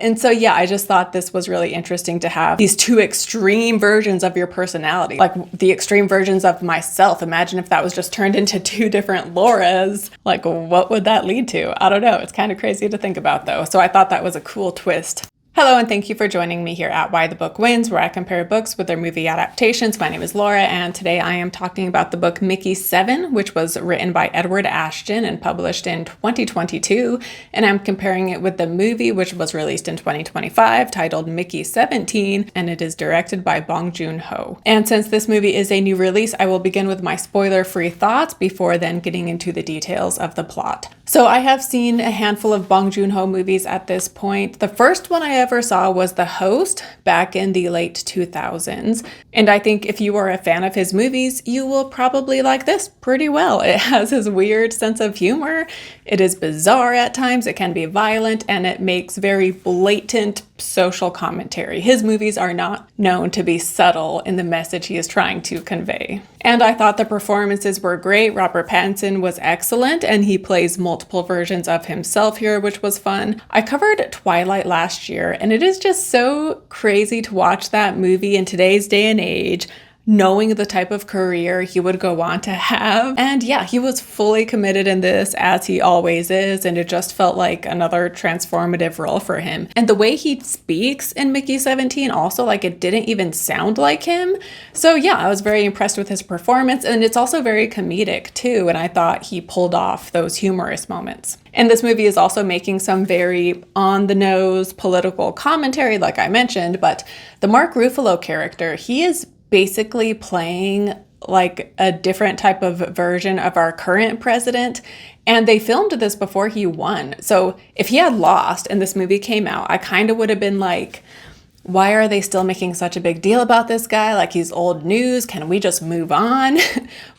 And so, yeah, I just thought this was really interesting to have these two extreme versions of your personality, like the extreme versions of myself. Imagine if that was just turned into two different Lauras. Like, what would that lead to? I don't know. It's kind of crazy to think about, though. So I thought that was a cool twist. Hello, and thank you for joining me here at Why the Book Wins, where I compare books with their movie adaptations. My name is Laura, and today I am talking about the book Micky 7, which was written by Edward Ashton and published in 2022, and I'm comparing it with the movie, which was released in 2025, titled Micky 17, and it is directed by Bong Joon-ho. And since this movie is a new release, I will begin with my spoiler-free thoughts before then getting into the details of the plot. So I have seen a handful of Bong Joon-ho movies at this point. The first one I ever saw was The Host back in the late 2000s. And I think if you are a fan of his movies, you will probably like this pretty well. It has his weird sense of humor. It is bizarre at times. It can be violent, and it makes very blatant social commentary. His movies are not known to be subtle in the message he is trying to convey. And I thought the performances were great. Robert Pattinson was excellent, and he plays multiple versions of himself here, which was fun. I covered Twilight last year, and it is just so crazy to watch that movie in today's day and age, knowing the type of career he would go on to have. And yeah, he was fully committed in this, as he always is, and it just felt like another transformative role for him. And the way he speaks in Micky 17 also, like, it didn't even sound like him. So yeah, I was very impressed with his performance, and it's also very comedic too, and I thought he pulled off those humorous moments. And this movie is also making some very on-the-nose political commentary, like I mentioned, but the Mark Ruffalo character, he is basically playing like a different type of version of our current president. And they filmed this before he won. So if he had lost and this movie came out, I kind of would have been like, why are they still making such a big deal about this guy? Like, he's old news. Can we just move on?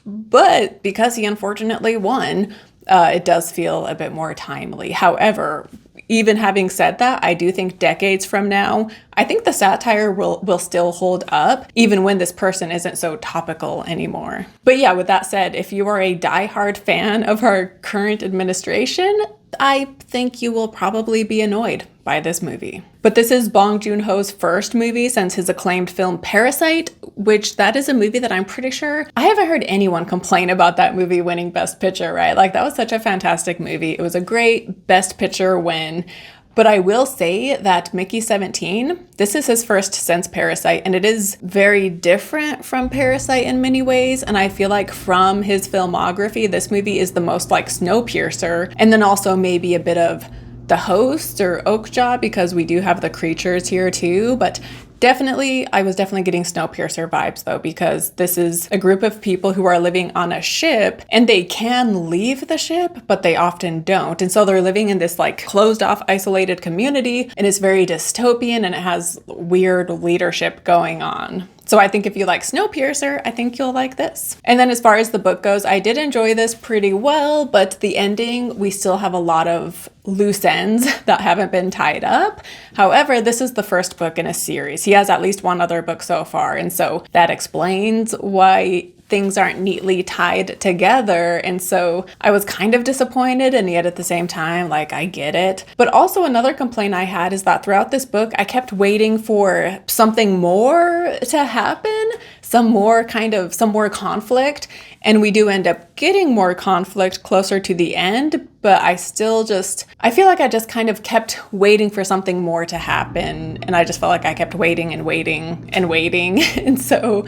But because he unfortunately won, it does feel a bit more timely. However, even having said that, I do think decades from now, I think the satire will still hold up, even when this person isn't so topical anymore. But yeah, with that said, if you are a diehard fan of our current administration, I think you will probably be annoyed by this movie. But this is Bong Joon-ho's first movie since his acclaimed film Parasite, which that is a movie that I'm pretty sure I haven't heard anyone complain about that movie winning Best Picture, right? Like, that was such a fantastic movie. It was a great Best Picture win. But I will say that Micky 17, this is his first since Parasite, and it is very different from Parasite in many ways. And I feel like from his filmography, this movie is the most like Snowpiercer, and then also maybe a bit of The Host or Okja, because we do have the creatures here too. But I was definitely getting Snowpiercer vibes though, because this is a group of people who are living on a ship, and they can leave the ship, but they often don't. And so they're living in this like closed off, isolated community, and it's very dystopian, and it has weird leadership going on. So I think if you like Snowpiercer, I think you'll like this. And then as far as the book goes, I did enjoy this pretty well, but the ending, we still have a lot of loose ends that haven't been tied up. However, this is the first book in a series. He has at least one other book so far, and so that explains why things aren't neatly tied together. And so I was kind of disappointed, and yet at the same time, like, I get it. But also another complaint I had is that throughout this book, I kept waiting for something more to happen, some more conflict. And we do end up getting more conflict closer to the end, but I feel like I just kind of kept waiting for something more to happen. And I just felt like I kept waiting and waiting and waiting. And so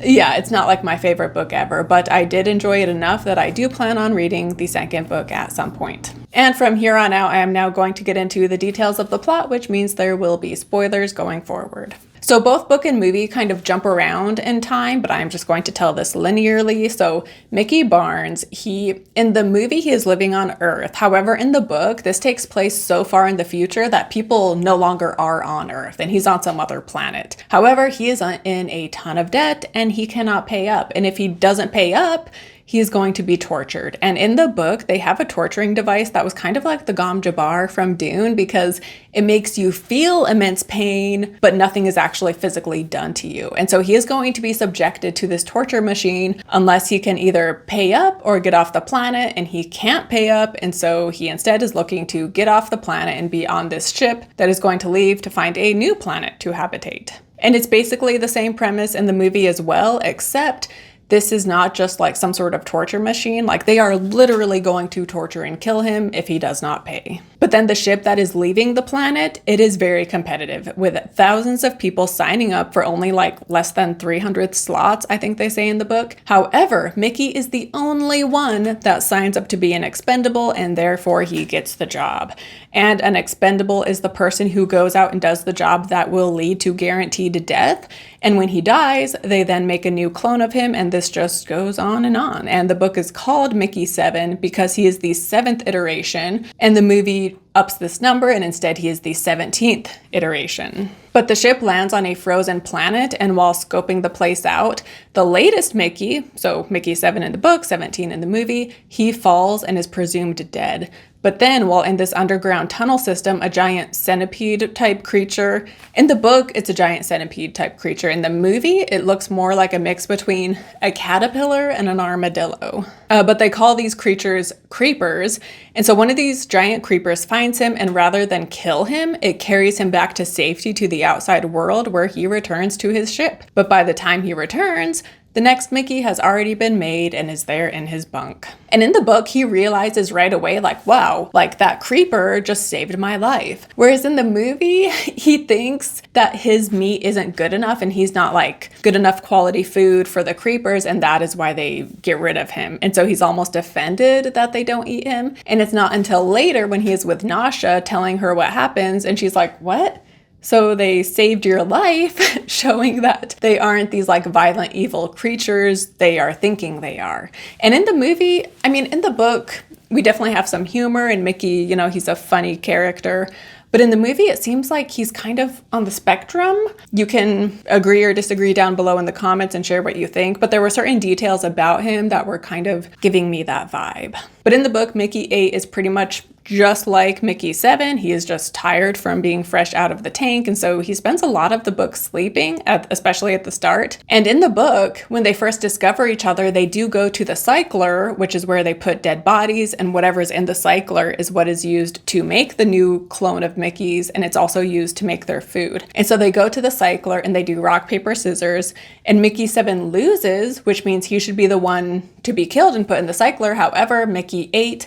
yeah, it's not like my favorite book ever, but I did enjoy it enough that I do plan on reading the second book at some point. And from here on out, I am now going to get into the details of the plot, which means there will be spoilers going forward. So both book and movie kind of jump around in time, but I'm just going to tell this linearly. So Micky Barnes, in the movie, he is living on Earth. However, in the book, this takes place so far in the future that people no longer are on Earth, and he's on some other planet. However, he is in a ton of debt, and he cannot pay up. And if he doesn't pay up, he is going to be tortured. And in the book, they have a torturing device that was kind of like the Gom Jabbar from Dune, because it makes you feel immense pain, but nothing is actually physically done to you. And so he is going to be subjected to this torture machine unless he can either pay up or get off the planet, and he can't pay up. And so he instead is looking to get off the planet and be on this ship that is going to leave to find a new planet to habitate. And it's basically the same premise in the movie as well, except this is not just like some sort of torture machine. Like, they are literally going to torture and kill him if he does not pay. But then the ship that is leaving the planet, it is very competitive, with thousands of people signing up for only like less than 300 slots, I think they say in the book. However, Micky is the only one that signs up to be an expendable, and therefore he gets the job. And an expendable is the person who goes out and does the job that will lead to guaranteed death. And when he dies, they then make a new clone of him, and this just goes on. And the book is called Mickey 7 because he is the 7th iteration, and the movie ups this number, and instead he is the 17th iteration. But the ship lands on a frozen planet, and while scoping the place out, the latest Micky, so Mickey 7 in the book, 17 in the movie, he falls and is presumed dead. But then, while in this underground tunnel system, a giant centipede-type creature, in the book, it's a giant centipede-type creature. In the movie, it looks more like a mix between a caterpillar and an armadillo. But they call these creatures creepers. And so one of these giant creepers finds him, and rather than kill him, it carries him back to safety to the outside world, where he returns to his ship. But by the time he returns, the next Micky has already been made and is there in his bunk. And in the book, he realizes right away, like, wow, like that creeper just saved my life. Whereas in the movie, he thinks that his meat isn't good enough, and he's not like good enough quality food for the creepers, and that is why they get rid of him. And so he's almost offended that they don't eat him. And it's not until later when he is with Nasha telling her what happens, and she's like, what? So they saved your life, showing that they aren't these like violent, evil creatures they are thinking they are. And in the movie, I mean, in the book, we definitely have some humor, and Micky, you know, he's a funny character. But in the movie, it seems like he's kind of on the spectrum. You can agree or disagree down below in the comments and share what you think, but there were certain details about him that were kind of giving me that vibe. But in the book, Micky 8 is pretty much just like Micky 7. He is just tired from being fresh out of the tank, and so he spends a lot of the book sleeping, especially at the start. And in the book, when they first discover each other, they do go to the cycler, which is where they put dead bodies, and whatever's in the cycler is what is used to make the new clone of Micky's, and it's also used to make their food. And so they go to the cycler and they do rock, paper, scissors, and Micky 7 loses, which means he should be the one to be killed and put in the cycler. However, Micky 8,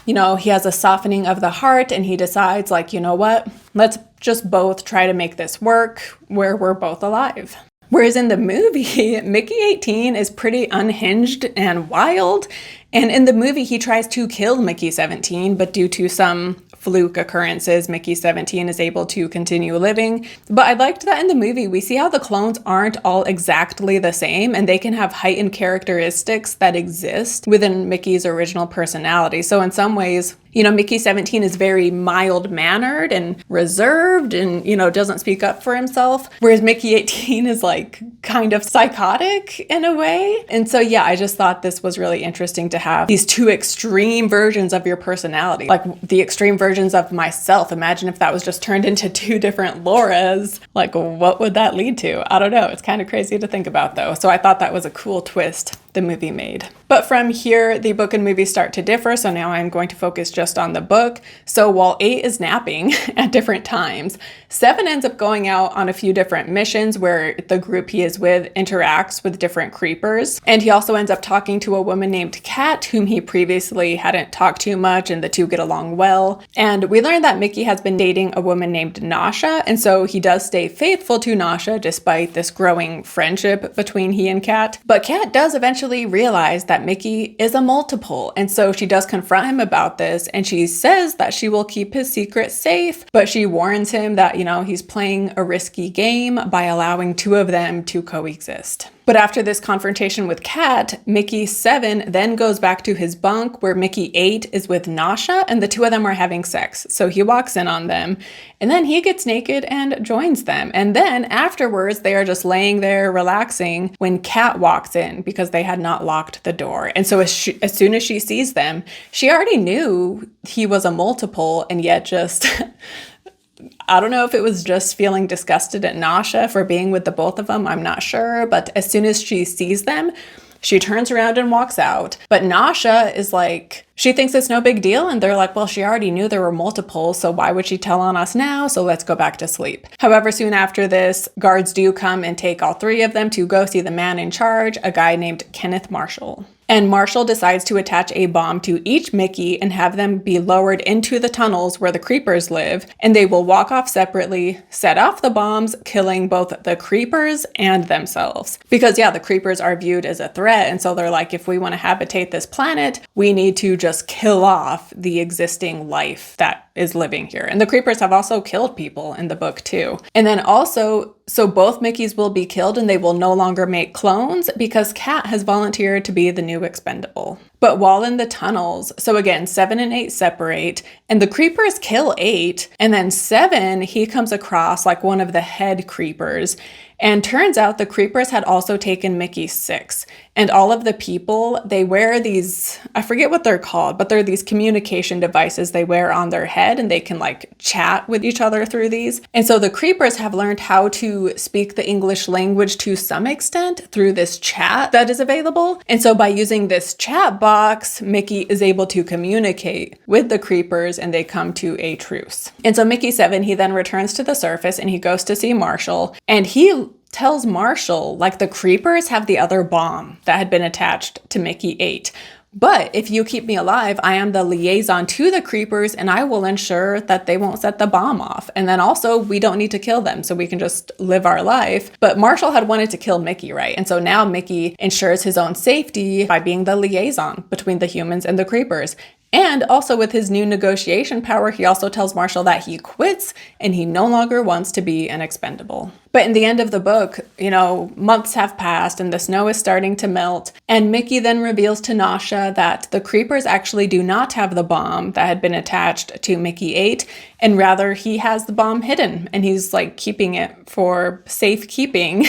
you know, he has a softening of the heart, and he decides, like, you know what, let's just both try to make this work where we're both alive. Whereas in the movie, Micky 18 is pretty unhinged and wild. And in the movie, he tries to kill Micky 17, but due to some fluke occurrences, Micky 17 is able to continue living. But I liked that in the movie, we see how the clones aren't all exactly the same, and they can have heightened characteristics that exist within Micky's original personality. So in some ways, you know, Micky 17 is very mild-mannered and reserved and, you know, doesn't speak up for himself, whereas Micky 18 is like kind of psychotic in a way. And so, yeah, I just thought this was really interesting to have these two extreme versions of your personality, like the extreme versions of myself. Imagine if that was just turned into two different Lauras. Like, what would that lead to? I don't know. It's kind of crazy to think about, though. So I thought that was a cool twist the movie made. But from here, the book and movie start to differ, so now I'm going to focus just on the book. So while 8 is napping at different times, 7 ends up going out on a few different missions where the group he is with interacts with different creepers. And he also ends up talking to a woman named Kat, whom he previously hadn't talked to much, and the two get along well. And we learn that Micky has been dating a woman named Nasha, and so he does stay faithful to Nasha despite this growing friendship between he and Kat. But Kat does eventually realize that Micky is a multiple, and so she does confront him about this, and she says that she will keep his secret safe, but she warns him that, you know, he's playing a risky game by allowing two of them to coexist. But But after this confrontation with Kat, Mickey 7 then goes back to his bunk where Mickey 8 is with Nasha, and the two of them are having sex. So he walks in on them, and then he gets naked and joins them. And then afterwards, they are just laying there relaxing when Kat walks in because they had not locked the door. And so as soon as she sees them, she already knew he was a multiple, and yet just... I don't know if it was just feeling disgusted at Nasha for being with the both of them. I'm not sure. But as soon as she sees them, she turns around and walks out. But Nasha is like, she thinks it's no big deal. And they're like, well, she already knew there were multiples, so why would she tell on us now? So let's go back to sleep. However, soon after this, guards do come and take all three of them to go see the man in charge, a guy named Kenneth Marshall. And Marshall decides to attach a bomb to each Mickey and have them be lowered into the tunnels where the creepers live, and they will walk off separately, set off the bombs, killing both the creepers and themselves. Because yeah, the creepers are viewed as a threat, and so they're like, if we want to habitate this planet, we need to just kill off the existing life that is living here. And the creepers have also killed people in the book too. And then also, so both Mickeys will be killed and they will no longer make clones because Kat has volunteered to be the new expendable. But while in the tunnels, so again, 7 and 8 separate, and the creepers kill 8, and then 7, he comes across like one of the head creepers. And turns out the creepers had also taken Mickey 6. And all of the people, they wear these, I forget what they're called, but they're these communication devices they wear on their head, and they can like chat with each other through these. And so the creepers have learned how to speak the English language to some extent through this chat that is available. And so by using this chat box, Mickey is able to communicate with the creepers and they come to a truce. And so Mickey 7, he then returns to the surface and he goes to see Marshall, and he tells Marshall, like, the creepers have the other bomb that had been attached to Mickey 8. But if you keep me alive, I am the liaison to the creepers and I will ensure that they won't set the bomb off. And then also, we don't need to kill them, so we can just live our life. But Marshall had wanted to kill Mickey, right? And so now Mickey ensures his own safety by being the liaison between the humans and the creepers. And also with his new negotiation power, he also tells Marshall that he quits and he no longer wants to be an expendable. But in the end of the book, months have passed and the snow is starting to melt. And Mickey then reveals to Nasha that the creepers actually do not have the bomb that had been attached to Mickey 8. And rather, he has the bomb hidden and he's like keeping it for safekeeping.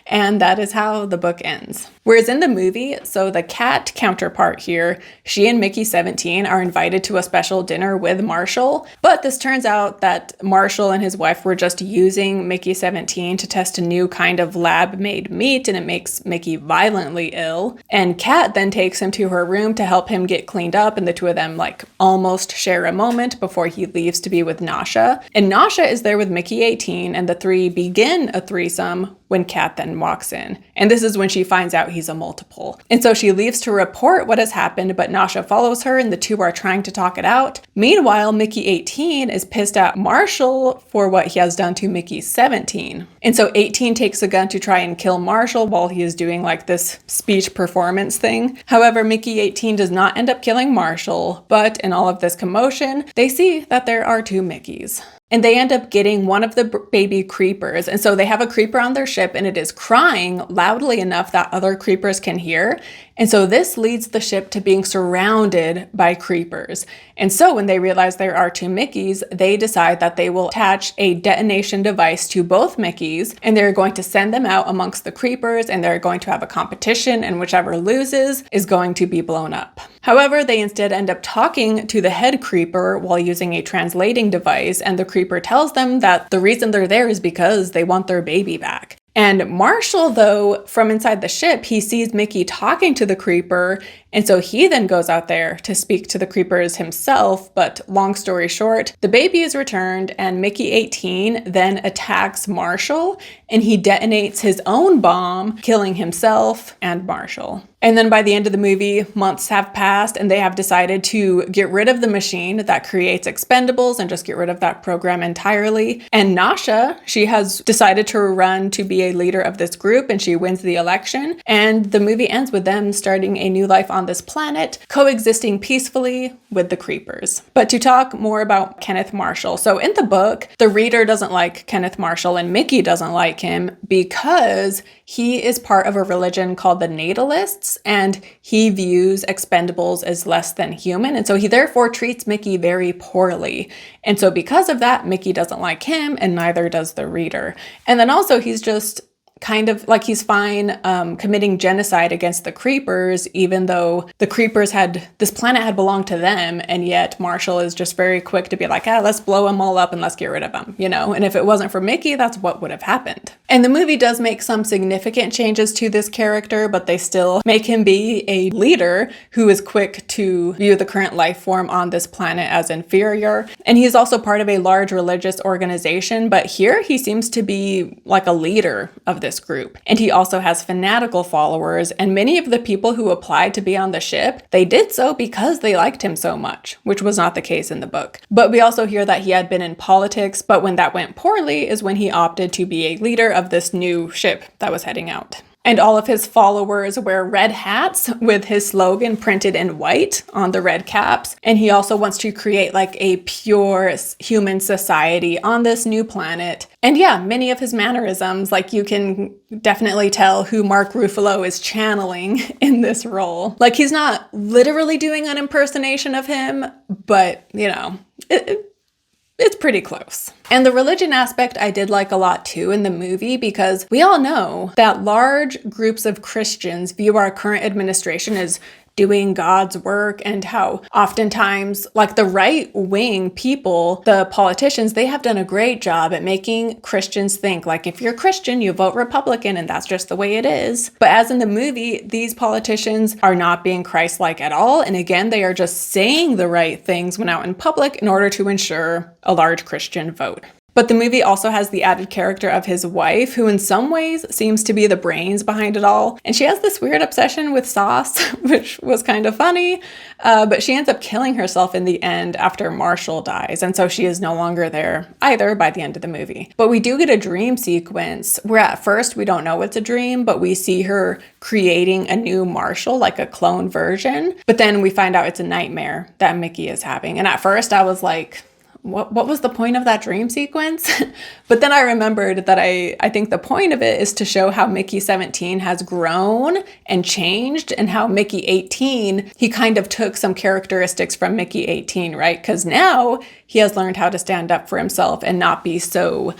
And that is how the book ends. Whereas in the movie, so the Kat counterpart here, she and Mickey 17 are invited to a special dinner with Marshall. But this turns out that Marshall and his wife were just using Mickey 17 to test a new kind of lab-made meat, and it makes Mickey violently ill. And Kat then takes him to her room to help him get cleaned up, and the two of them like almost share a moment before he leaves to be with Nasha. And Nasha is there with Mickey 18, and the three begin a threesome when Kat then walks in. And this is when she finds out he's a multiple. And so she leaves to report what has happened, but Nasha follows her and the two are trying to talk it out. Meanwhile, Mickey 18 is pissed at Marshall for what he has done to Mickey 17. And so 18 takes a gun to try and kill Marshall while he is doing like this speech performance thing. However, Mickey 18 does not end up killing Marshall, but in all of this commotion, they see that there are two Mickeys. And they end up getting one of the baby creepers. And so they have a creeper on their ship and it is crying loudly enough that other creepers can hear. And so this leads the ship to being surrounded by creepers. And so when they realize there are two Mickeys, they decide that they will attach a detonation device to both Mickeys and they're going to send them out amongst the creepers and they're going to have a competition, and whichever loses is going to be blown up. However, they instead end up talking to the head creeper while using a translating device, and the creeper tells them that the reason they're there is because they want their baby back. And Marshall, though, from inside the ship, he sees Mickey talking to the creeper, and so he then goes out there to speak to the creepers himself. But long story short, the baby is returned, and Mickey 18 then attacks Marshall, and he detonates his own bomb, killing himself and Marshall. And then by the end of the movie, months have passed and they have decided to get rid of the machine that creates expendables and just get rid of that program entirely. And Nasha, she has decided to run to be a leader of this group and she wins the election. And the movie ends with them starting a new life on this planet, coexisting peacefully with the creepers. But to talk more about Kenneth Marshall, so in the book, the reader doesn't like Kenneth Marshall and Micky doesn't like him because he is part of a religion called the Natalists, and he views expendables as less than human, and so he therefore treats Micky very poorly. And so because of that, Micky doesn't like him, and neither does the reader. And then also he's just kind of like, he's fine committing genocide against the creepers, even though the creepers this planet had belonged to them, and yet Marshall is just very quick to be like, let's blow them all up and let's get rid of them, you know? And if it wasn't for Micky, that's what would have happened. And the movie does make some significant changes to this character, but they still make him be a leader who is quick to view the current life form on this planet as inferior. And he's also part of a large religious organization, but here he seems to be like a leader of this group. And he also has fanatical followers, and many of the people who applied to be on the ship, they did so because they liked him so much, which was not the case in the book. But we also hear that he had been in politics, but when that went poorly is when he opted to be a leader of this new ship that was heading out. And all of his followers wear red hats with his slogan printed in white on the red caps. And he also wants to create like a pure human society on this new planet. And yeah, many of his mannerisms, like you can definitely tell who Mark Ruffalo is channeling in this role. Like he's not literally doing an impersonation of him, but you know, it's pretty close. And the religion aspect I did like a lot too in the movie, because we all know that large groups of Christians view our current administration as doing God's work, and how oftentimes like the right wing people, the politicians, they have done a great job at making Christians think like if you're Christian, you vote Republican and that's just the way it is. But as in the movie, these politicians are not being Christ-like at all. And again, they are just saying the right things when out in public in order to ensure a large Christian vote. But the movie also has the added character of his wife, who in some ways seems to be the brains behind it all. And she has this weird obsession with sauce, which was kind of funny. But she ends up killing herself in the end after Marshall dies. And so she is no longer there either by the end of the movie. But we do get a dream sequence where at first we don't know it's a dream, but we see her creating a new Marshall, like a clone version. But then we find out it's a nightmare that Micky is having. And at first I was like, what was the point of that dream sequence? But then I remembered that I think the point of it is to show how Micky 17 has grown and changed, and how Micky 18, he kind of took some characteristics from Micky 18, right? Because now he has learned how to stand up for himself and not be so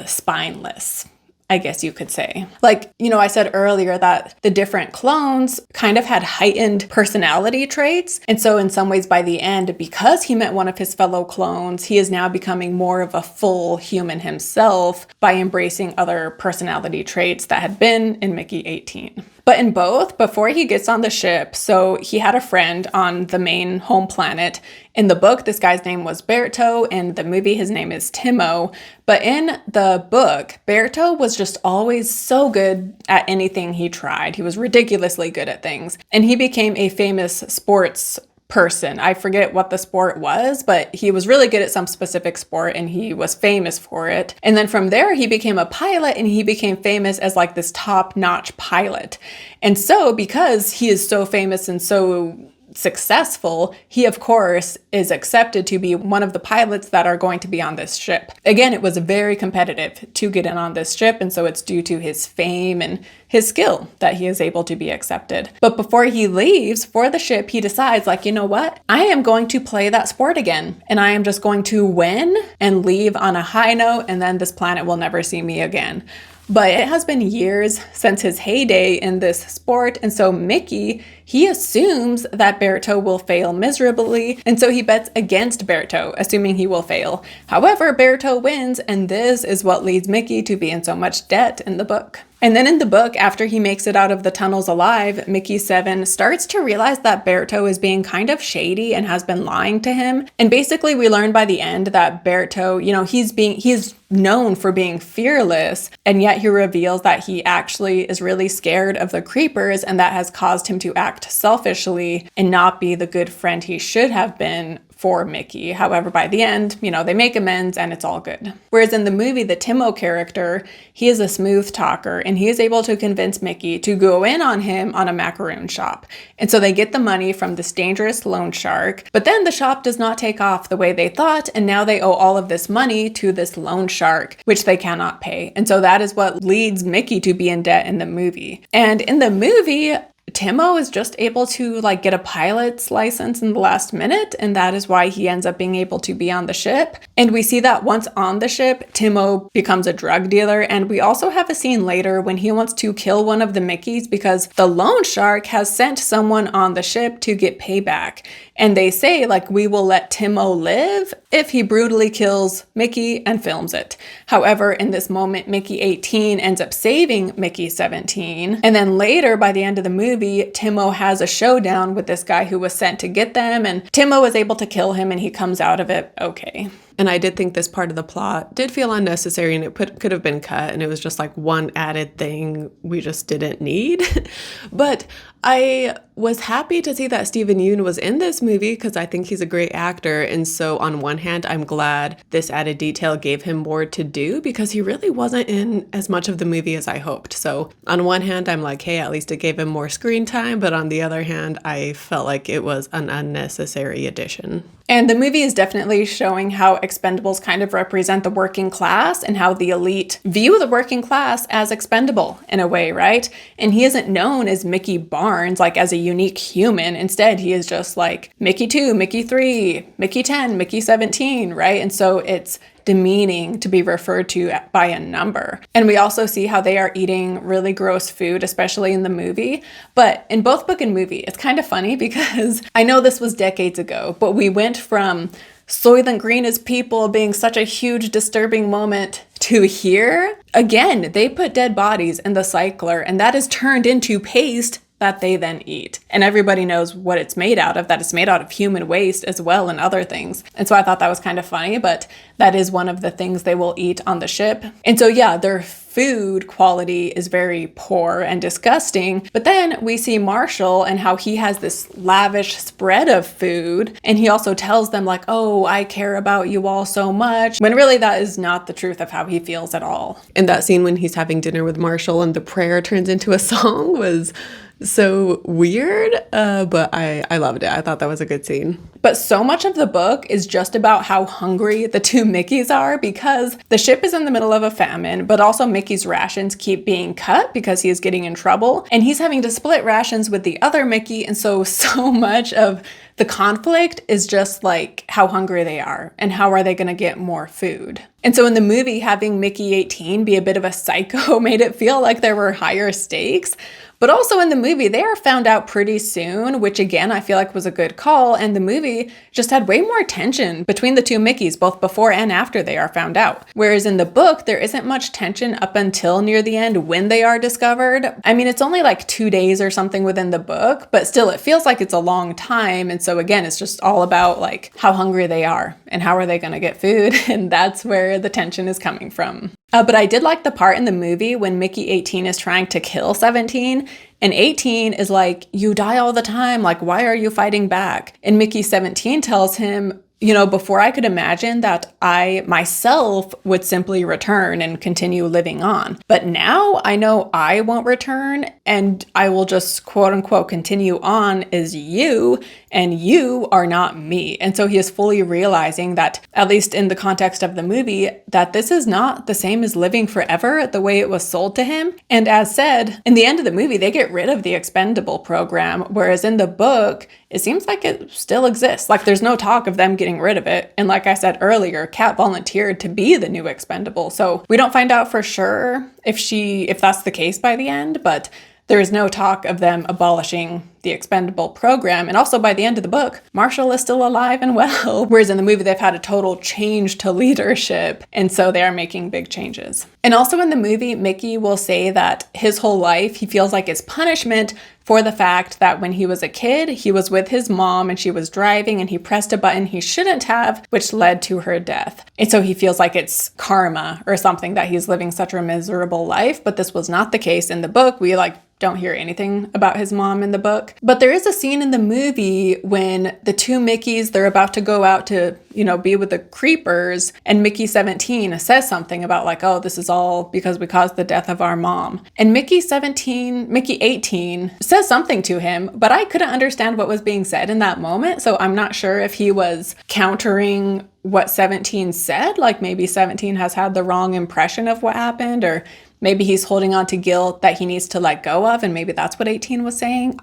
spineless, I guess you could say. Like, you know, I said earlier that the different clones kind of had heightened personality traits. And so in some ways by the end, because he met one of his fellow clones, he is now becoming more of a full human himself by embracing other personality traits that had been in Micky 18. But in both, before he gets on the ship, so he had a friend on the main home planet. In the book, this guy's name was Berto. In the movie, his name is Timo. But in the book, Berto was just always so good at anything he tried. He was ridiculously good at things. And he became a famous sports person. I forget what the sport was, but he was really good at some specific sport and he was famous for it. And then from there, he became a pilot and he became famous as like this top-notch pilot. And so because he is so famous and so successful, he of course is accepted to be one of the pilots that are going to be on this ship. Again, it was very competitive to get in on this ship, and so it's due to his fame and his skill that he is able to be accepted. But before he leaves for the ship, he decides like, you know what? I am going to play that sport again, and I am just going to win and leave on a high note, and then this planet will never see me again. But it has been years since his heyday in this sport, and so Micky, he assumes that Berto will fail miserably, and so he bets against Berto, assuming he will fail. However, Berto wins, and this is what leads Micky to be in so much debt in the book. And then in the book, after he makes it out of the tunnels alive, Micky 7 starts to realize that Berto is being kind of shady and has been lying to him. And basically we learn by the end that Berto, you know, he's known for being fearless, and yet he reveals that he actually is really scared of the creepers, and that has caused him to act selfishly and not be the good friend he should have been for Micky. However, by the end, they make amends and it's all good. Whereas in the movie, the Timo character, he is a smooth talker and he is able to convince Micky to go in on him on a macaroon shop. And so they get the money from this dangerous loan shark, but then the shop does not take off the way they thought, and now they owe all of this money to this loan shark, which they cannot pay. And so that is what leads Micky to be in debt in the movie. And in the movie, Timo is just able to get a pilot's license in the last minute, and that is why he ends up being able to be on the ship. And we see that once on the ship, Timo becomes a drug dealer, and we also have a scene later when he wants to kill one of the Mickeys because the loan shark has sent someone on the ship to get payback. And they say, we will let Timo live if he brutally kills Micky and films it. However, in this moment, Micky 18 ends up saving Micky 17. And then later, by the end of the movie, Timo has a showdown with this guy who was sent to get them. And Timo is able to kill him and he comes out of it okay. And I did think this part of the plot did feel unnecessary and it could have been cut, and it was just one added thing we just didn't need. But I was happy to see that Steven Yeun was in this movie because I think he's a great actor. And so on one hand, I'm glad this added detail gave him more to do because he really wasn't in as much of the movie as I hoped. So on one hand, I'm hey, at least it gave him more screen time. But on the other hand, I felt like it was an unnecessary addition. And the movie is definitely showing how Expendables kind of represent the working class and how the elite view the working class as expendable in a way, right? And he isn't known as Micky Barnes, as a unique human. Instead, he is just Micky 2, Micky 3, Micky 10, Micky 17, right? And so it's demeaning to be referred to by a number. And we also see how they are eating really gross food, especially in the movie. But in both book and movie, it's kind of funny because I know this was decades ago, but we went from Soylent Green is people being such a huge disturbing moment to here. Again, they put dead bodies in the cycler and that is turned into paste that they then eat. And everybody knows what it's made out of, that it's made out of human waste as well and other things. And so I thought that was kind of funny, but that is one of the things they will eat on the ship. And so yeah, their food quality is very poor and disgusting. But then we see Marshall and how he has this lavish spread of food. And he also tells them oh, I care about you all so much. When really that is not the truth of how he feels at all. And that scene when he's having dinner with Marshall and the prayer turns into a song was so weird, but I loved it. I thought that was a good scene. But so much of the book is just about how hungry the two Mickeys are because the ship is in the middle of a famine, but also Mickey's rations keep being cut because he is getting in trouble and he's having to split rations with the other Mickey. And so much of the conflict is just how hungry they are and how are they going to get more food. And so in the movie, having Micky 18 be a bit of a psycho made it feel like there were higher stakes. But also in the movie, they are found out pretty soon, which again, I feel like was a good call. And the movie just had way more tension between the two Mickeys, both before and after they are found out. Whereas in the book, there isn't much tension up until near the end when they are discovered. I mean, it's only 2 days or something within the book, but still it feels like it's a long time. And so again, it's just all about how hungry they are and how are they going to get food. And that's where the tension is coming from. But I did like the part in the movie when Micky 18 is trying to kill 17 and 18 is you die all the time. Why are you fighting back? And Micky 17 tells him, before I could imagine that I myself would simply return and continue living on. But now I know I won't return and I will just quote unquote continue on as you, and you are not me. And so he is fully realizing that, at least in the context of the movie, that this is not the same as living forever the way it was sold to him. And as said, in the end of the movie, they get rid of the expendable program, whereas in the book, it seems like it still exists. There's no talk of them getting rid of it. And like I said earlier, Kat volunteered to be the new expendable. So we don't find out for sure if that's the case by the end, but there is no talk of them abolishing the expendable program. And also by the end of the book, Marshall is still alive and well. Whereas in the movie, they've had a total change to leadership. And so they are making big changes. And also in the movie, Micky will say that his whole life, he feels like it's punishment for the fact that when he was a kid, he was with his mom and she was driving and he pressed a button he shouldn't have, which led to her death. And so he feels like it's karma or something that he's living such a miserable life. But this was not the case in the book. We don't hear anything about his mom in the book. book. But there is a scene in the movie when the two Mickeys, they're about to go out to, be with the creepers, and Mickey 17 says something about like, oh, this is all because we caused the death of our mom. And Mickey 18 says something to him, but I couldn't understand what was being said in that moment. So I'm not sure if he was countering what 17 said, like maybe 17 has had the wrong impression of what happened, or maybe he's holding on to guilt that he needs to let go of, and maybe that's what 18 was saying.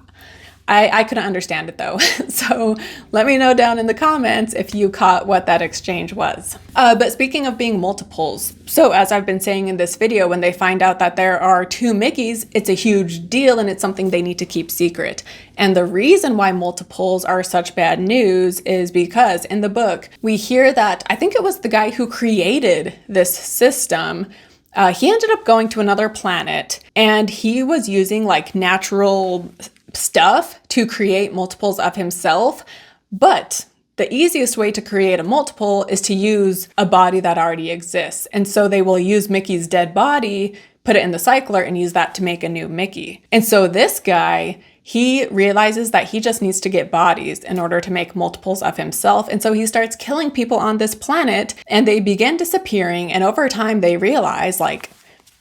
I couldn't understand it though. So let me know down in the comments if you caught what that exchange was. But speaking of being multiples, so as I've been saying in this video, when they find out that there are two Mickeys, it's a huge deal and it's something they need to keep secret. And the reason why multiples are such bad news is because in the book, we hear that, I think it was the guy who created this system, he ended up going to another planet and he was using like natural stuff to create multiples of himself. But the easiest way to create a multiple is to use a body that already exists. And so they will use Mickey's dead body, put it in the cycler, and use that to make a new Mickey. And so this guy, he realizes that he just needs to get bodies in order to make multiples of himself. And so he starts killing people on this planet and they begin disappearing. And over time they realize like,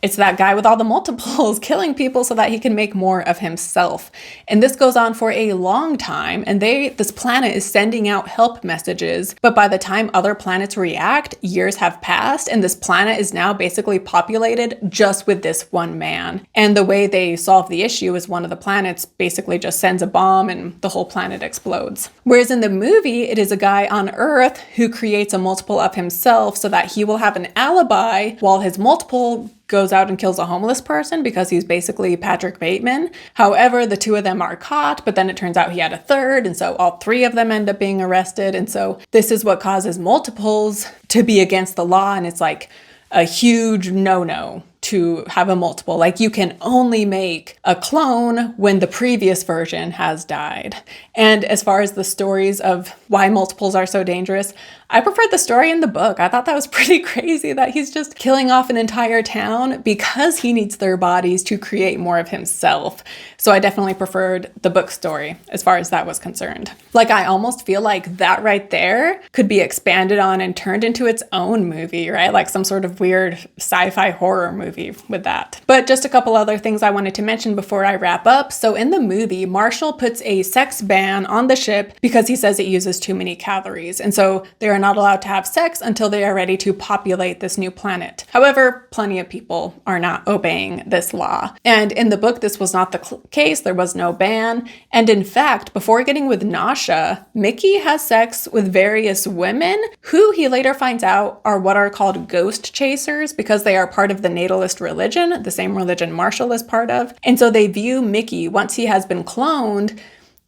it's that guy with all the multiples killing people so that he can make more of himself. And this goes on for a long time. And this planet is sending out help messages. But by the time other planets react, years have passed. And this planet is now basically populated just with this one man. And the way they solve the issue is one of the planets basically just sends a bomb and the whole planet explodes. Whereas in the movie, it is a guy on Earth who creates a multiple of himself so that he will have an alibi while his multiple goes out and kills a homeless person because he's basically Patrick Bateman. However, the two of them are caught, but then it turns out he had a third, and so all three of them end up being arrested. And so this is what causes multiples to be against the law, and it's like a huge no-no to have a multiple. Like you can only make a clone when the previous version has died. And as far as the stories of why multiples are so dangerous, I preferred the story in the book. I thought that was pretty crazy that he's just killing off an entire town because he needs their bodies to create more of himself. So I definitely preferred the book story as far as that was concerned. Like I almost feel like that right there could be expanded on and turned into its own movie, right? Like some sort of weird sci-fi horror movie with that. But just a couple other things I wanted to mention before I wrap up. So in the movie, Marshall puts a sex ban on the ship because he says it uses too many calories. And so they are not allowed to have sex until they are ready to populate this new planet. However, plenty of people are not obeying this law. And in the book, this was not the case. There was no ban. And in fact, before getting with Nasha, Micky has sex with various women who he later finds out are what are called ghost chasers because they are part of the natalist religion, the same religion Marshall is part of. And so they view Micky, once he has been cloned,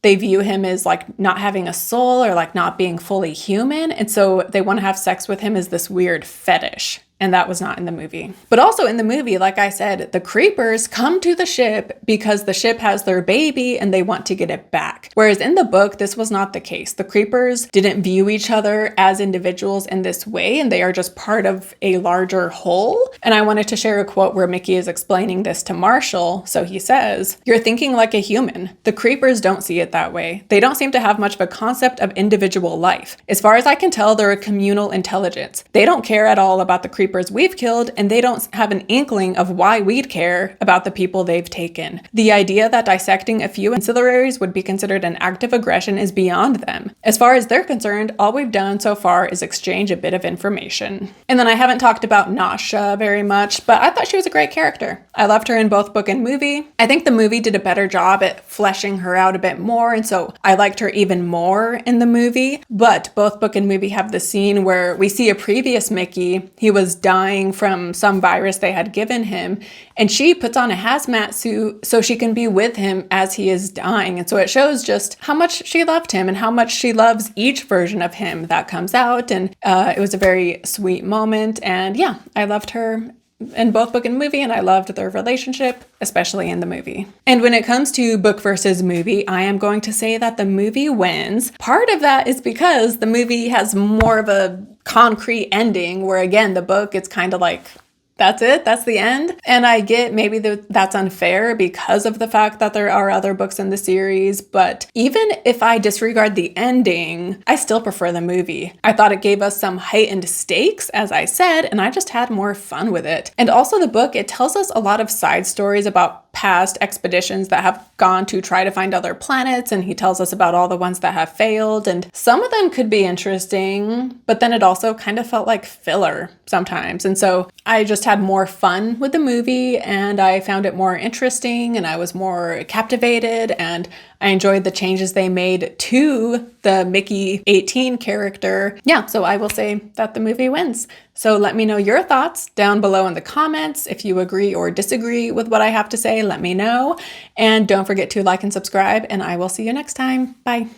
they view him as like not having a soul or like not being fully human. And so they want to have sex with him as this weird fetish. And that was not in the movie. But also in the movie, like I said, the creepers come to the ship because the ship has their baby and they want to get it back. Whereas in the book, this was not the case. The creepers didn't view each other as individuals in this way, and they are just part of a larger whole. And I wanted to share a quote where Micky is explaining this to Marshall. So he says, "You're thinking like a human. The creepers don't see it that way. They don't seem to have much of a concept of individual life. As far as I can tell, they're a communal intelligence. They don't care at all about the creepers we've killed, and they don't have an inkling of why we'd care about the people they've taken. The idea that dissecting a few ancillaries would be considered an act of aggression is beyond them. As far as they're concerned, all we've done so far is exchange a bit of information." And then I haven't talked about Nasha very much, but I thought she was a great character. I loved her in both book and movie. I think the movie did a better job at fleshing her out a bit more, and so I liked her even more in the movie. But both book and movie have the scene where we see a previous Micky. He was dying from some virus they had given him, and she puts on a hazmat suit so she can be with him as he is dying. And so it shows just how much she loved him and how much she loves each version of him that comes out. And it was a very sweet moment. And yeah, I loved her in both book and movie, and I loved their relationship, especially in the movie. And when it comes to book versus movie, I am going to say that the movie wins. Part of that is because the movie has more of a concrete ending, where again, the book, it's kind of like That's it? That's the end? And I get maybe that's unfair because of the fact that there are other books in the series, but even if I disregard the ending, I still prefer the movie. I thought it gave us some heightened stakes, as I said, and I just had more fun with it. And also the book, it tells us a lot of side stories about past expeditions that have gone to try to find other planets, and he tells us about all the ones that have failed, and some of them could be interesting, but then it also kind of felt like filler sometimes. And so I just had more fun with the movie, and I found it more interesting, and I was more captivated, and I enjoyed the changes they made to the Micky 18 character. Yeah, so I will say that the movie wins. So let me know your thoughts down below in the comments. If you agree or disagree with what I have to say, let me know. And don't forget to like and subscribe, and I will see you next time. Bye.